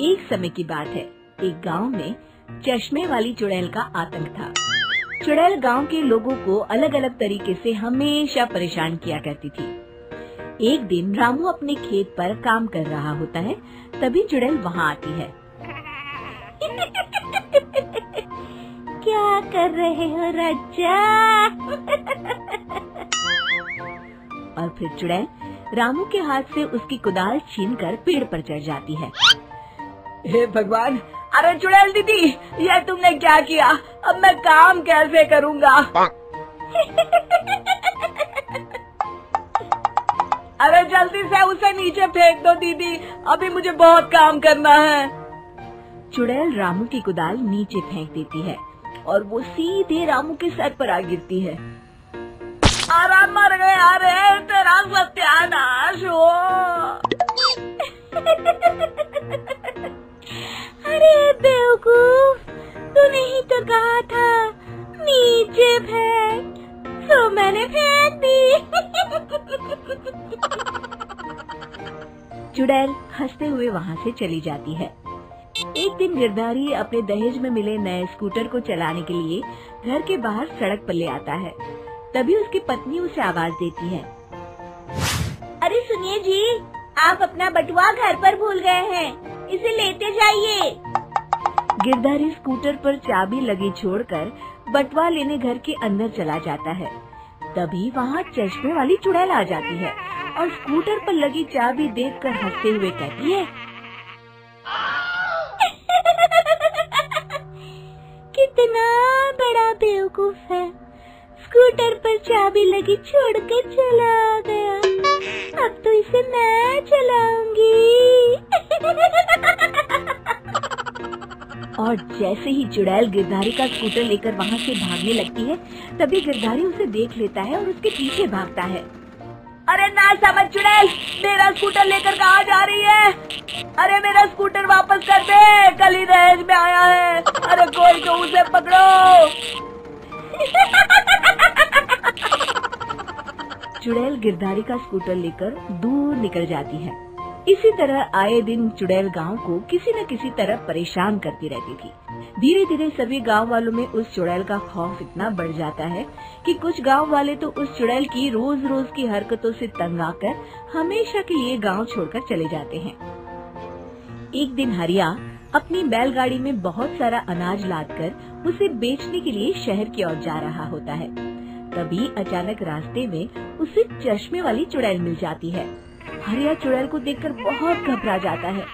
एक समय की बात है, एक गांव में चश्मे वाली चुड़ैल का आतंक था। चुड़ैल गांव के लोगों को अलग अलग तरीके से हमेशा परेशान किया करती थी। एक दिन रामू अपने खेत पर काम कर रहा होता है, तभी चुड़ैल वहाँ आती है। क्या कर रहे हो राजा? और फिर चुड़ैल रामू के हाथ से उसकी कुदाल छीनकर पेड़ पर चढ़ जाती है। हे भगवान! अरे चुड़ैल दीदी, ये तुमने क्या किया? अब मैं काम कैसे करूँगा? अरे जल्दी से उसे नीचे फेंक दो दीदी, अभी मुझे बहुत काम करना है। चुड़ैल रामू की कुदाल नीचे फेंक देती है और वो सीधे रामू के सर पर आ गिरती है। अरे मर गया रे, तेरा सत्यानाश हो। अरे बेवकूफ, तूने ही तो कहा था नीचे फेंक, तो मैंने फेंक दी। चुड़ैल हंसते हुए वहाँ से चली जाती है। एक दिन गिरधारी अपने दहेज में मिले नए स्कूटर को चलाने के लिए घर के बाहर सड़क पर ले आता है। तभी उसकी पत्नी उसे आवाज देती है। अरे सुनिए जी, आप अपना बटुआ घर पर भूल गए हैं, इसे लेते जाइए। गिरधारी स्कूटर पर चाबी लगी छोड़कर बटुआ लेने घर के अंदर चला जाता है। तभी वहाँ चश्मे वाली चुड़ैल आ जाती है और स्कूटर पर लगी चाबी देखकर हंसते हुए कहती है, कितना बड़ा बेवकूफ है, स्कूटर पर चाबी लगी छोड़कर चला गया, अब तो इसे मैं चलाऊंगी। और जैसे ही चुड़ैल गिरधारी का स्कूटर लेकर वहाँ से भागने लगती है, तभी गिरधारी उसे देख लेता है और उसके पीछे भागता है। अरे ना समझ चुड़ैल, मेरा स्कूटर लेकर कहाँ जा रही है? अरे मेरा स्कूटर वापस कर दे, कल ही दहेज में आया है। अरे कोई तो उसे पकड़ो। चुड़ैल गिरधारी का स्कूटर लेकर दूर निकल जाती है। इसी तरह आए दिन चुड़ैल गांव को किसी न किसी तरह परेशान करती रहती थी। धीरे धीरे सभी गांव वालों में उस चुड़ैल का खौफ इतना बढ़ जाता है कि कुछ गांव वाले तो उस चुड़ैल की रोज रोज की हरकतों से तंग आकर हमेशा के लिए गांव छोड़कर चले जाते हैं। एक दिन हरिया अपनी बैलगाड़ी में बहुत सारा अनाज लादकर उसे बेचने के लिए शहर की ओर जा रहा होता है। तभी अचानक रास्ते में उसे चश्मे वाली चुड़ैल मिल जाती है। हरिया चुड़ैल को देखकर बहुत घबरा जाता है।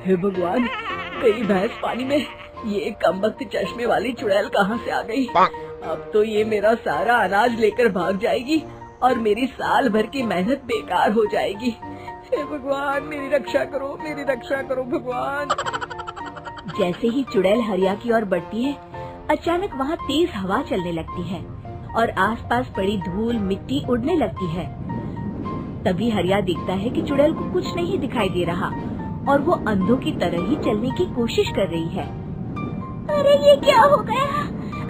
हे भगवान, कहीं भैंस पानी में, ये कमबख्त चश्मे वाली चुड़ैल कहाँ से आ गई? अब तो ये मेरा सारा अनाज लेकर भाग जाएगी और मेरी साल भर की मेहनत बेकार हो जाएगी। हे भगवान, मेरी रक्षा करो, मेरी रक्षा करो भगवान। जैसे ही चुड़ैल हरिया की ओर बढ़ती है, अचानक वहाँ तेज हवा चलने लगती है और आसपास पड़ी धूल मिट्टी उड़ने लगती है। तभी हरिया देखता है कि चुड़ैल को कुछ नहीं दिखाई दे रहा और वो अंधों की तरह ही चलने की कोशिश कर रही है। अरे ये क्या हो गया?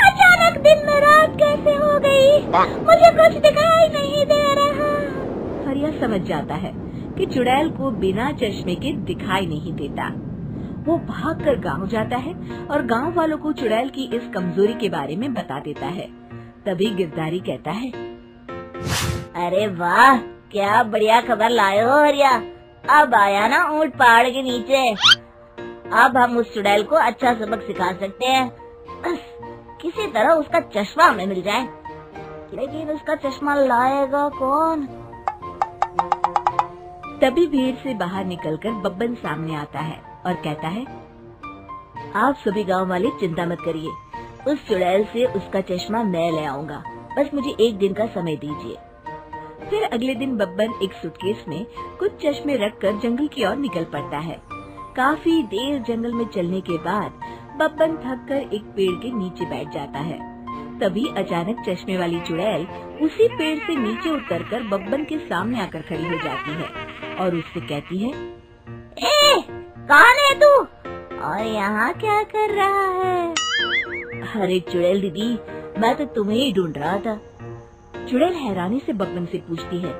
अचानक दिन में रात कैसे हो गई? मुझे कुछ दिखाई नहीं दे रहा। हरिया समझ जाता है कि चुड़ैल को बिना चश्मे के दिखाई नहीं देता। वो भागकर गांव जाता है और गांव वालों को चुड़ैल की इस कमजोरी के बारे में बता देता है। तभी गिरधारी कहता है, अरे वाह, क्या बढ़िया खबर लाए हो हरिया। अब आया ना ऊंट पहाड़ के नीचे। अब हम उस चुड़ैल को अच्छा सबक सिखा सकते हैं। बस किसी तरह उसका चश्मा हमें मिल जाए। लेकिन उसका चश्मा लाएगा कौन? तभी भीड़ से बाहर निकलकर बब्बन सामने आता है और कहता है, आप सभी गांव वाले चिंता मत करिए, उस चुड़ैल से उसका चश्मा मैं ले आऊंगा, बस मुझे एक दिन का समय दीजिए। फिर अगले दिन बब्बन एक सूटकेस में कुछ चश्मे रखकर जंगल की ओर निकल पड़ता है। काफी देर जंगल में चलने के बाद बब्बन थककर एक पेड़ के नीचे बैठ जाता है। तभी अचानक चश्मे वाली चुड़ैल उसी पेड़ से नीचे उतरकर बब्बन के सामने आकर खड़ी हो जाती है और उससे कहती है, ए, कौन है तू और यहाँ क्या कर रहा है? अरे चुड़ैल दीदी, मैं तो तुम्हें ही ढूंढ रहा था। चुड़ैल हैरानी से बब्बन से पूछती है,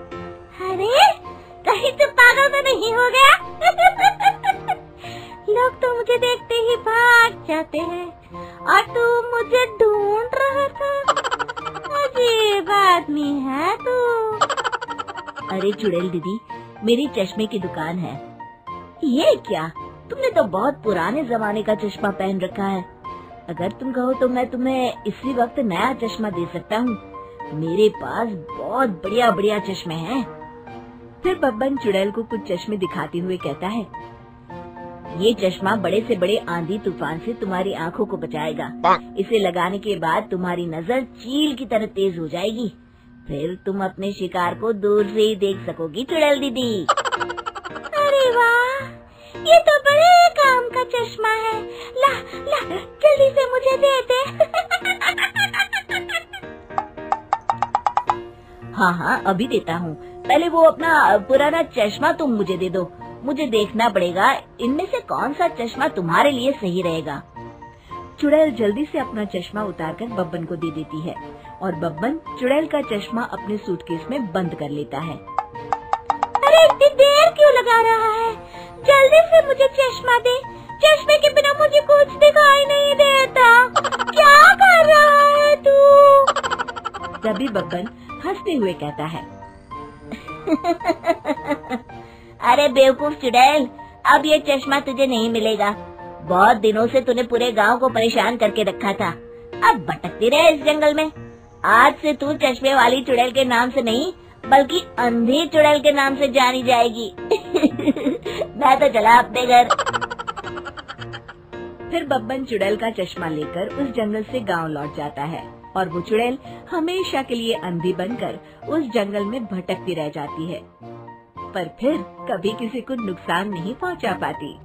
अरे कहीं तो पागल तो नहीं हो गया? चुड़ैल दीदी, मेरी चश्मे की दुकान है। ये क्या, तुमने तो बहुत पुराने जमाने का चश्मा पहन रखा है। अगर तुम कहो तो मैं तुम्हें इसी वक्त नया चश्मा दे सकता हूँ। मेरे पास बहुत बढ़िया बढ़िया चश्मे हैं। फिर बब्बन चुड़ैल को कुछ चश्मे दिखाते हुए कहता है, ये चश्मा बड़े से बड़े आंधी तूफान से तुम्हारी आंखों को बचाएगा। इसे लगाने के बाद तुम्हारी नजर चील की तरह तेज हो जाएगी। फिर तुम अपने शिकार को दूर से ही देख सकोगी चुड़ैल दीदी। अरे वाह, ये तो बड़े काम का चश्मा है। ला ला, जल्दी से मुझे दे दे। हाँ हाँ, अभी देता हूँ। पहले वो अपना पुराना चश्मा तुम मुझे दे दो। मुझे देखना पड़ेगा इनमें से कौन सा चश्मा तुम्हारे लिए सही रहेगा। चुड़ैल जल्दी से अपना चश्मा उतारकर बब्बन को दे देती है और बब्बन चुड़ैल का चश्मा अपने सूटकेस में बंद कर लेता है। अरे इतनी देर क्यों लगा रहा है? जल्दी से मुझे चश्मा दे। चश्मे के बिना मुझे कुछ दिखाई नहीं देता। क्या कर रहा है तू? तभी बब्बन हंसते हुए कहता है, अरे बेवकूफ चुड़ैल, अब ये चश्मा तुझे नहीं मिलेगा। बहुत दिनों से तूने पूरे गांव को परेशान करके रखा था। अब भटकती रहे इस जंगल में। आज से तू चश्मे वाली चुड़ैल के नाम से नहीं, बल्कि अंधी चुड़ैल के नाम से जानी जाएगी। मैं तो चला अपने घर। फिर बब्बन चुड़ैल का चश्मा लेकर उस जंगल से गांव लौट जाता है और वो चुड़ैल हमेशा के लिए अंधी बनकर उस जंगल में भटकती रह जाती है, पर फिर कभी किसी को नुकसान नहीं पहुंचा पाती।